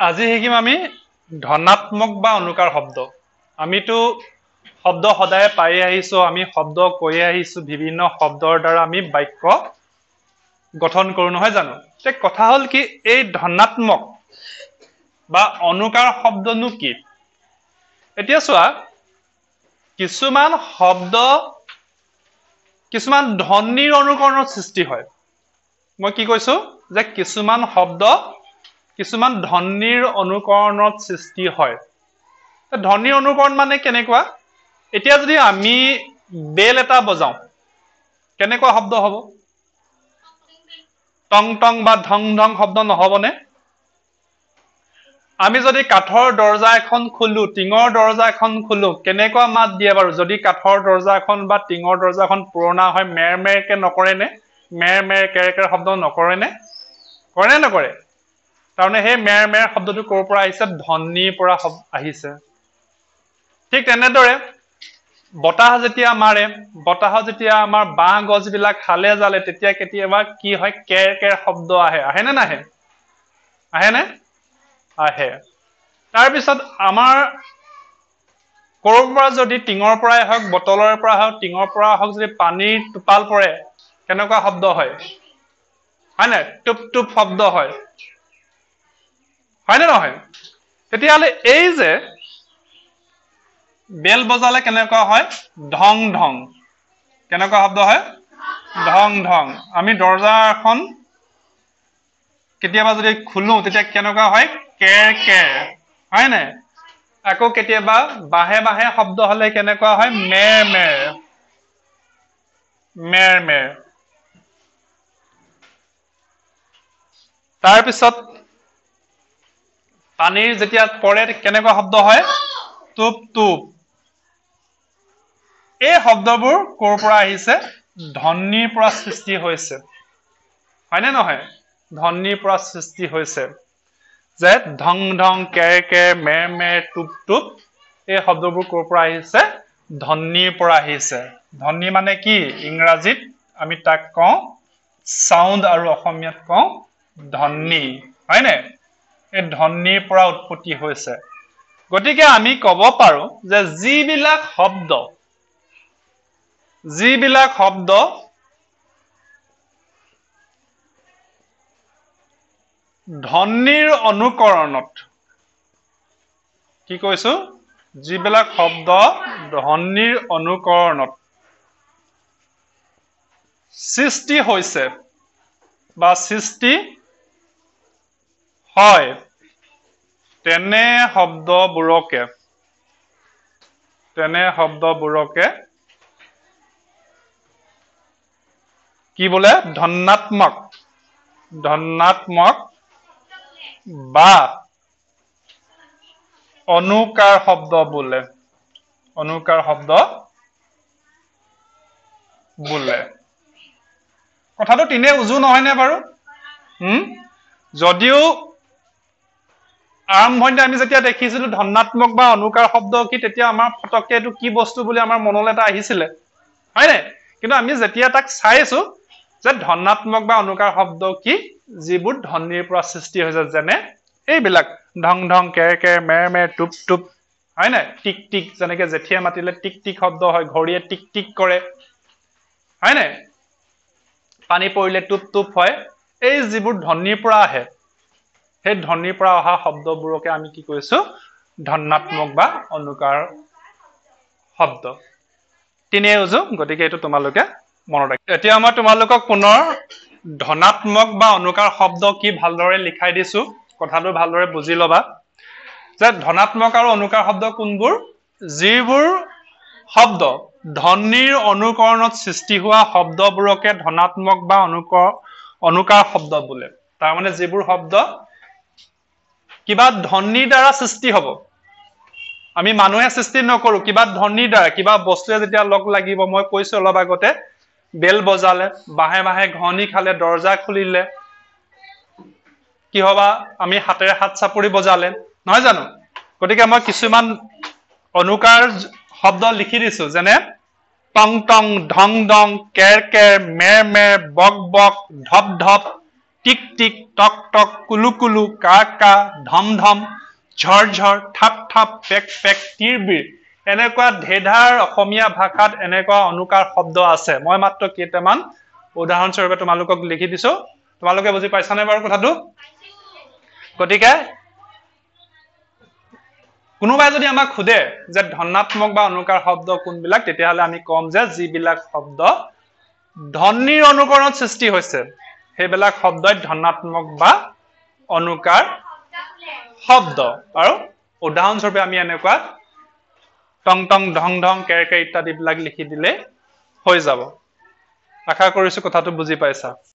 আজি শিকিম আমি ধনাত্মক বা অনুকাৰ শব্দ। আমিতো শব্দ সদায় পাই আহিছো, আমি শব্দ কৈ আহিছো, বিভিন্ন শব্দৰ দ্বাৰা আমি বাক্য গঠন কৰো, নহয় জানো? কথা হল কি, এই ধনাত্মক বা অনুকাৰ শব্দনো কি? এতিয়া চোৱা, কিছুমান শব্দ কিছুমান ধ্বনিৰ অনুকৰণত সৃষ্টি হয়। মই কি কৈছো যে কিছুমান শব্দ কিছুমান ধ্বনিৰ অনুকৰণত সৃষ্টি হয়। ধ্বনিৰ অনুকৰণ মানে কেনেকুৱা? এতিয়া যদি আমি বেল এটা বজাও, কেনেকুৱা শব্দ হ'ব? টং টং বা ধং ধং শব্দ নহবনে? আমি যদি কাঠৰ দৰজা এখন খোলো, টিঙৰ দৰজা এখন খোলো, কেনেকুৱা মাত দিয়ে বাৰু? যদি কাঠৰ দৰজা এখন বা টিঙৰ দৰজাখন পুৰণা হয়, মেৰ মেৰকে নকৰে নে? মেৰ মেৰ কেৰ কেৰ শব্দ নকৰে নে? কৰে নে নকৰে? তাৰমানে সেই মেৰ মেৰ শব্দটো ক'ৰ পৰা আহিছে? ধ্বনিৰ পৰা আহিছে। ঠিক তেনেদৰে বতাহ যেতিয়া মাৰে, বতাহত যেতিয়া আমাৰ বাঁহ গছবিলাক হালে জালে, তেতিয়া কেতিয়াবা কি হয়? কেৰ কেৰ শব্দ আহে। আহে নে নাহে? আহে নে? আহে। তাৰপিছত আমাৰ ক'ৰ পৰা যদি টিঙৰ পৰাই হওক, বটলৰ পৰা হওক, টিঙৰ পৰা হওক, যদি পানীৰ টোপাল পৰে, কেনেকুৱা শব্দ হয়? হয় নাই? টুপ টুপ শব্দ হয়। হয় নে নহয়? তেতিয়াহ'লে এই যে বেল বজালে কেনেকুৱা হয়? ধং ধং। কেনেকুৱা শব্দ হয়? ধং ধং। আমি দৰজা এখন কেতিয়াবা যদি খোলো, তেতিয়া কেনেকুৱা হয়? কেৰ কেৰ। হয় নাই? আকৌ কেতিয়াবা বাঁহে বাঁহে শব্দ হলে কেনেকুৱা হয়? মেৰ মেৰ। মেৰ মেৰ। তাৰপিছত পানীৰ যেতিয়া পৰে, কেনেকুৱা শব্দ হয়? টুপ টুপ। এই শব্দবোৰ ক'ৰ পৰা আহিছে? ধ্বনিৰ পৰা সৃষ্টি হৈছে। হয়নে নহয়? ধ্বনিৰ পৰা সৃষ্টি হৈছে। যে ধং ধং, কেৰ কেৰ, মেৰ মেৰ, টুপ টুপ, এই শব্দবোৰ ক'ৰ পৰা আহিছে? ধ্বনিৰ পৰা আহিছে। ধ্বনি মানে কি? ইংৰাজীত আমি তাক কওঁ চাউণ্ড, আৰু অসমীয়াত কওঁ ধ্বনি। হয়নে? এই ধ্বনিৰ পৰা উৎপত্তি হৈছে। গতিকে আমি কব পাৰো যে যিবিলাক শব্দ ধ্বনিৰ অনুকৰণত, কি কৈছো? যিবিলাক শব্দ ধ্বনিৰ অনুকৰণত সৃষ্টি হৈছে বা সৃষ্টি হয়, তেনে শব্দবোৰকে কি বোলে? ধনাত্মক বা অনুকাৰ শব্দ বোলে। অনুকাৰ শব্দ বোলে। কথাটো তিনে উজু নহয়নে বাৰু? যদিও আৰম্ভণিতে আমি যেতিয়া দেখিছিলো ধনাত্মক বা অনুকাৰ শব্দ কি, তেতিয়া আমাৰ ফটককে এইটো কি বস্তু বুলি আমাৰ মনলৈ এটা আহিছিলে। হয় নাই? কিন্তু আমি যেতিয়া তাক চাইছো যে ধনাত্মক বা অনুকাৰ শব্দ কি, যিবোৰ ধ্বনিৰ পৰা সৃষ্টি হৈছে, যেনে এইবিলাক ধং ধং, কেৰ কেৰ, মেৰ মেৰ, টুপ টুপ। হয় নাই? টিক টিক, যেনেকে জেঠিয়ে মাতিলে টিক টিক শব্দ হয়, ঘড়ীয়ে টিক টিক কৰে। হয় নাই? পানী পৰিলে টুপ টুপ হয়। এই যিবোৰ ধ্বনিৰ পৰা আহে, সেই ধ্বনিৰ পৰা অহা শব্দবোৰকে আমি কি কৈছো? ধনাত্মক বা অনুকাৰ শব্দ। তিনিয়ে উজু, গতিকে এইটো তোমালোকে মনত ৰাখিবা। এতিয়া মই তোমালোকক পুনৰ ধনাত্মক বা অনুকাৰ শব্দ কি ভালদৰে লিখাই দিছো, কথাটো ভালদৰে বুজি লবা। যে ধনাত্মক আৰু অনুকাৰ শব্দ কোনবোৰ? যিবোৰ শব্দ ধ্বনিৰ অনুকৰণত সৃষ্টি হোৱা শব্দবোৰকে ধনাত্মক বা অনুকাৰ শব্দ বোলে। তাৰমানে যিবোৰ শব্দ কিবা ধ্বনিৰ দ্বাৰা সৃষ্টি হব, আমি মানুহে সৃষ্টি নকৰো, কিবা ধ্বনিৰ দ্বাৰা, কিবা বস্তুৱে যেতিয়া লগ লাগিব। মই কৈছো অলপ আগতে, বেল বজালে, বাঁহে বাঁহে ঘহনি খালে, দৰজা খুলিলে, কি হবা? আমি হাতেৰে হাত চাপৰি বজালে, নহয় জানো? গতিকে মই কিছুমান অনুকাৰ শব্দ লিখি দিছো, যেনে টং টং, ধং ধং, কেৰ কেৰ, মেৰ মেৰ, বক বক, ধপ ধপ, টিক টিক, টক টক, কুলু কুলু, কা কা, ধম ধম, ঝৰ ঝৰ, থাপ থাপ, পেক পেক, টিৰ বিৰ। এনেকুৱা ঢেধাৰ অসমীয়া ভাষাত এনেকুৱা অনুকাৰ শব্দ আছে। মই মাত্ৰ কেইটামান উদাহৰণস্বৰূপে তোমালোকক লিখি দিছো। তোমালোকে বুজি পাইছানে বাৰু কথাটো? গতিকে কোনোবাই যদি আমাক সোধে যে ধনাত্মক বা অনুকাৰ শব্দ কোনবিলাক, তেতিয়াহ'লে আমি কম যে যিবিলাক শব্দ ধ্বনিৰ অনুকৰণত সৃষ্টি হৈছে সেইবিলাক শব্দই ধনাত্মক বা অনুকাৰ শব্দ। আৰু উদাহৰণস্বৰূপে আমি এনেকুৱা টং টং, ঢং ঢং, কেৰ কেৰ ইত্যাদি বিলাক লিখি দিলে হৈ যাব। আশা কৰিছো কথাটো বুজি পাইছা।